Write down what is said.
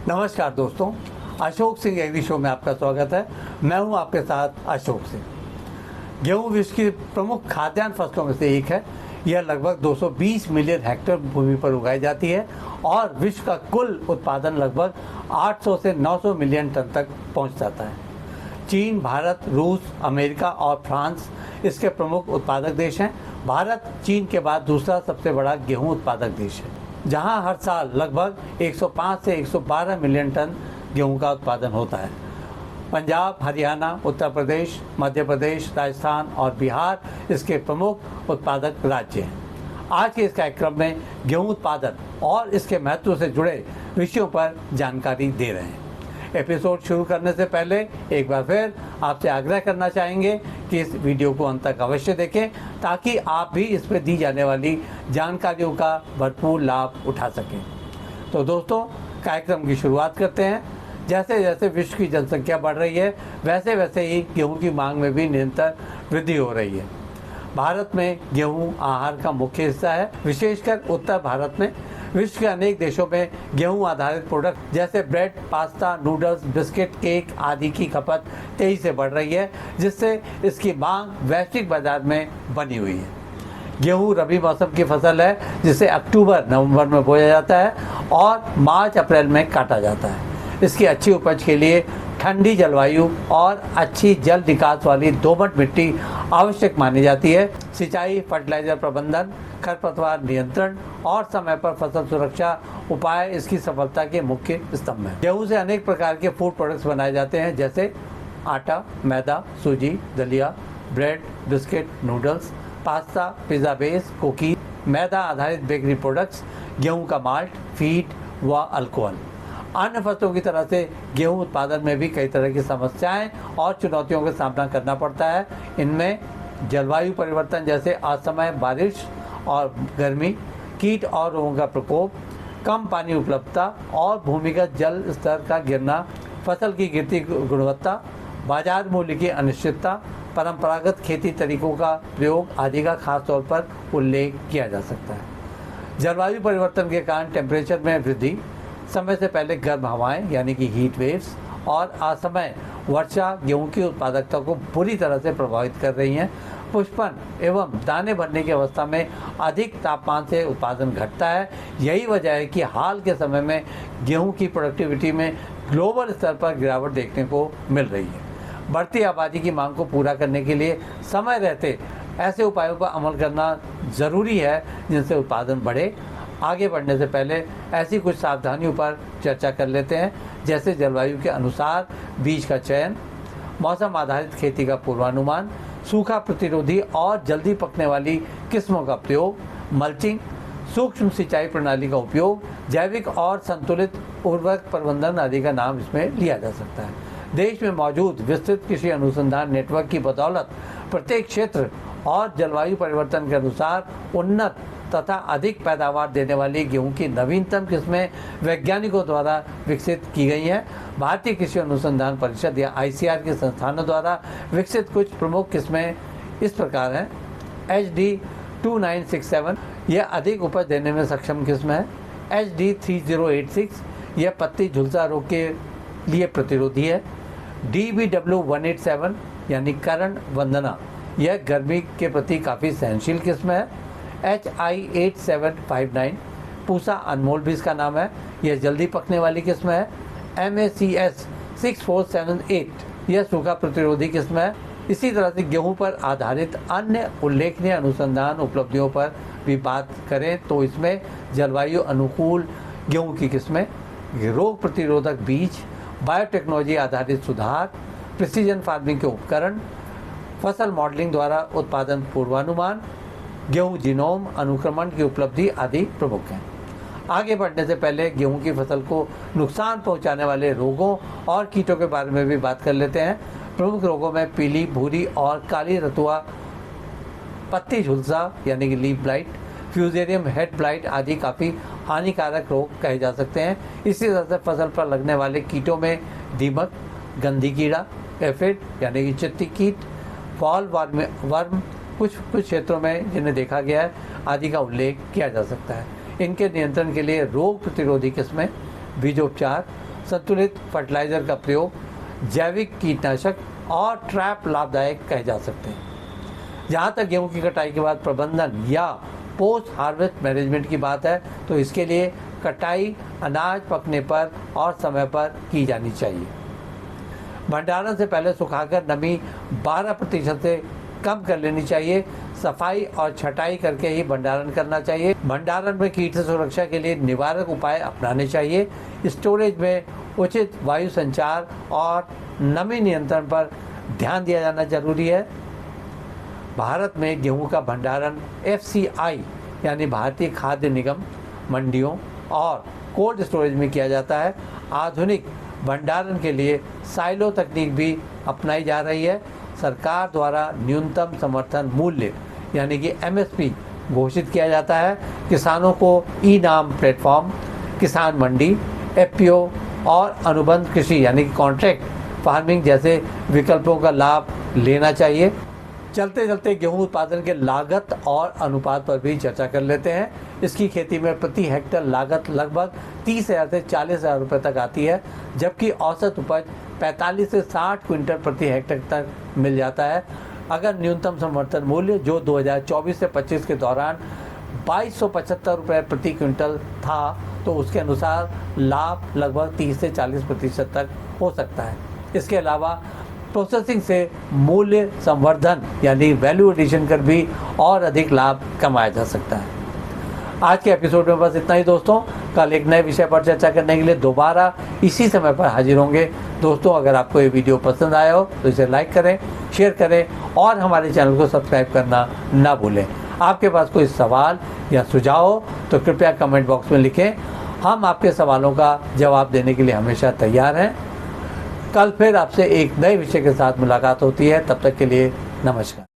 नमस्कार दोस्तों, Ashok Singh agree show में आपका स्वागत है। मैं हूं आपके साथ अशोक सिंह। गेहूं विश्व की प्रमुख खाद्यान्न फसलों में से एक है। यह लगभग 220 मिलियन हेक्टेयर भूमि पर उगाई जाती है और विश्व का कुल उत्पादन लगभग 800 से 900 मिलियन टन तक पहुंच जाता है। चीन, भारत, रूस, अमेरिका और फ्रांस इसके प्रमुख उत्पादक देश हैं। भारत चीन के बाद दूसरा सबसे बड़ा गेहूं उत्पादक देश है, जहां हर साल लगभग 105 से 112 मिलियन टन गेहूं का उत्पादन होता है। पंजाब, हरियाणा, उत्तर प्रदेश, मध्य प्रदेश, राजस्थान और बिहार इसके प्रमुख उत्पादक राज्य हैं। आज के इस कार्यक्रम में गेहूं उत्पादन और इसके महत्व से जुड़े विषयों पर जानकारी दे रहे हैं। एपिसोड शुरू करने से पहले एक बार फिर आपसे आग्रह करना चाहेंगे कि इस वीडियो को अंत तक अवश्य देखें, ताकि आप भी इस पर दी जाने वाली जानकारियों का भरपूर लाभ उठा सकें। तो दोस्तों, कार्यक्रम की शुरुआत करते हैं। जैसे जैसे विश्व की जनसंख्या बढ़ रही है, वैसे वैसे ही गेहूं की मांग में भी निरंतर वृद्धि हो रही है। भारत में गेहूं आहार का मुख्य हिस्सा है। विशेषकर उत्तर भारत में विश्व के अनेक देशों में गेहूं आधारित प्रोडक्ट जैसे bread, pasta, noodles, biscuit, cake आदि की खपत तेजी से बढ़ रही है, जिससे इसकी मांग वैश्विक बाजार में बनी हुई है। गेहूं रबी मौसम की फसल है, जिसे अक्टूबर-नवंबर में बोया जाता है और मार्च-अप्रैल में काटा जाता है। इसकी अच्छी उपज के लिए ठंडी जलवायु और अच्छी जल निकास वाली दोमट मिट्टी आवश्यक मानी जाती है। सिंचाई, फर्टिलाइजर प्रबंधन, खरपतवार नियंत्रण और समय पर फसल सुरक्षा उपाय इसकी सफलता के मुख्य स्तंभ हैं। गेहूं से अनेक प्रकार के फूड प्रोडक्ट्स बनाए जाते हैं, जैसे आटा, मैदा, सूजी, दलिया, bread, biscuit, noodles, pasta, pizza base, cookies, मैदा आधारित बेकरी प्रोडक्ट्स, गेहूं का माल्ट, फीड व अल्कोहल। अन्य फसलों की तरह से गेहूं उत्पादन में भी कई तरह की समस्याएं और चुनौतियों का सामना करना पड़ता है। इनमें जलवायु परिवर्तन जैसे असमय बारिश और गर्मी, कीट और रोगों का प्रकोप, कम पानी उपलब्धता और भूमिगत जल स्तर का गिरना, फसल की गिरती गुणवत्ता, बाजार मूल्य की अनिश्चितता, परंपरागत खेती तरीकों का प्रयोग आदि का खास तौर पर उल्लेख किया जा सकता है। जलवायु परिवर्तन के कारण टेम्परेचर में वृद्धि, समय से पहले गर्म हवाएं यानी कि हीट वेव्स और असमय वर्षा गेहूं की उत्पादकता को बुरी तरह से प्रभावित कर रही हैं। पुष्पन एवं दाने भरने की अवस्था में अधिक तापमान से उत्पादन घटता है। यही वजह है कि हाल के समय में गेहूं की प्रोडक्टिविटी में ग्लोबल स्तर पर गिरावट देखने को मिल रही है। बढ़ती आबादी की मांग को पूरा करने के लिए समय रहते ऐसे उपायों पर अमल करना ज़रूरी है, जिनसे उत्पादन बढ़े। आगे बढ़ने से पहले ऐसी कुछ सावधानियों पर चर्चा कर लेते हैं, जैसे जलवायु के अनुसार बीज का चयन, मौसम आधारित खेती का पूर्वानुमान, सूखा प्रतिरोधी और जल्दी पकने वाली किस्मों का प्रयोग, मल्चिंग, सूक्ष्म सिंचाई प्रणाली का उपयोग, जैविक और संतुलित उर्वरक प्रबंधन आदि का नाम इसमें लिया जा सकता है। देश में मौजूद विस्तृत कृषि अनुसंधान नेटवर्क की बदौलत प्रत्येक क्षेत्र और जलवायु परिवर्तन के अनुसार उन्नत तथा अधिक पैदावार देने वाली गेहूं की नवीनतम किस्में वैज्ञानिकों द्वारा विकसित की गई हैं। भारतीय कृषि अनुसंधान परिषद या ICAR के संस्थानों द्वारा विकसित कुछ प्रमुख किस्में इस प्रकार हैं। HD 2967 यह अधिक उपज देने में सक्षम किस्म है। HD 3086 यह पत्ती झुलसा रोग के लिए प्रतिरोधी है। DBW 187 यानी करण वंदना यह गर्मी के प्रति काफ़ी सहनशील किस्म है। HI 8759 पूसा अनमोल भी इसका नाम है, यह जल्दी पकने वाली किस्म है। MACS 6478 यह सूखा प्रतिरोधी किस्म है। इसी तरह से गेहूं पर आधारित अन्य उल्लेखनीय अनुसंधान उपलब्धियों पर भी बात करें तो इसमें जलवायु अनुकूल गेहूं की किस्में, रोग प्रतिरोधक बीज, बायोटेक्नोलॉजी आधारित सुधार, प्रिसीजन फार्मिंग के उपकरण, फसल मॉडलिंग द्वारा उत्पादन पूर्वानुमान, गेहूं जीनोम अनुक्रमण की उपलब्धि आदि प्रमुख हैं। आगे बढ़ने से पहले गेहूं की फसल को नुकसान पहुंचाने वाले रोगों और कीटों के बारे में भी बात कर लेते हैं। प्रमुख रोगों में पीली, भूरी और काली रतुआ, पत्ती झुलसा यानी कि leaf blight, fusarium head blight आदि काफ़ी हानिकारक रोग कहे जा सकते हैं। इसी तरह से फसल पर लगने वाले कीटों में दीमक, गंधी कीड़ा, एफिड यानी कि चित्ती कीट, फॉल वर्म कुछ क्षेत्रों में जिन्हें देखा गया है आदि का उल्लेख किया जा सकता है। इनके नियंत्रण के लिए रोग प्रतिरोधी किस्में, बीजोपचार, संतुलित फर्टिलाइजर का प्रयोग, जैविक कीटनाशक और ट्रैप लाभदायक कहे जा सकते हैं। जहाँ तक गेहूं की कटाई के बाद प्रबंधन या पोस्ट हार्वेस्ट मैनेजमेंट की बात है, तो इसके लिए कटाई अनाज पकने पर और समय पर की जानी चाहिए। भंडारण से पहले सुखाकर नमी 12% से कम कर लेनी चाहिए। सफाई और छटाई करके ही भंडारण करना चाहिए। भंडारण में कीट से सुरक्षा के लिए निवारक उपाय अपनाने चाहिए। स्टोरेज में उचित वायु संचार और नमी नियंत्रण पर ध्यान दिया जाना जरूरी है। भारत में गेहूं का भंडारण FCI यानी भारतीय खाद्य निगम, मंडियों और कोल्ड स्टोरेज में किया जाता है। आधुनिक भंडारण के लिए साइलो तकनीक भी अपनाई जा रही है। सरकार द्वारा न्यूनतम समर्थन मूल्य यानी कि MSP घोषित किया जाता है। किसानों को ई-नाम प्लेटफॉर्म, किसान मंडी, FPO और अनुबंध कृषि यानी कि कॉन्ट्रैक्ट फार्मिंग जैसे विकल्पों का लाभ लेना चाहिए। चलते चलते गेहूं उत्पादन के लागत और अनुपात पर भी चर्चा कर लेते हैं। इसकी खेती में प्रति हेक्टेयर लागत लगभग 30,000 से 40,000 रुपये तक आती है, जबकि औसत उपज 45 से 60 क्विंटल प्रति हेक्टेयर तक मिल जाता है। अगर न्यूनतम समर्थन मूल्य जो 2024 से 25 के दौरान 2275 रुपये प्रति क्विंटल था, तो उसके अनुसार लाभ लगभग 30 से 40% तक हो सकता है। इसके अलावा प्रोसेसिंग से मूल्य संवर्धन यानी वैल्यू एडिशन कर भी और अधिक लाभ कमाया जा सकता है। आज के एपिसोड में बस इतना ही दोस्तों। कल एक नए विषय पर चर्चा करने के लिए दोबारा इसी समय पर हाजिर होंगे। दोस्तों, अगर आपको ये वीडियो पसंद आया हो तो इसे लाइक करें, शेयर करें और हमारे चैनल को सब्सक्राइब करना ना भूलें। आपके पास कोई सवाल या सुझाव हो तो कृपया कमेंट बॉक्स में लिखें। हम आपके सवालों का जवाब देने के लिए हमेशा तैयार हैं। कल फिर आपसे एक नए विषय के साथ मुलाकात होती है। तब तक के लिए नमस्कार।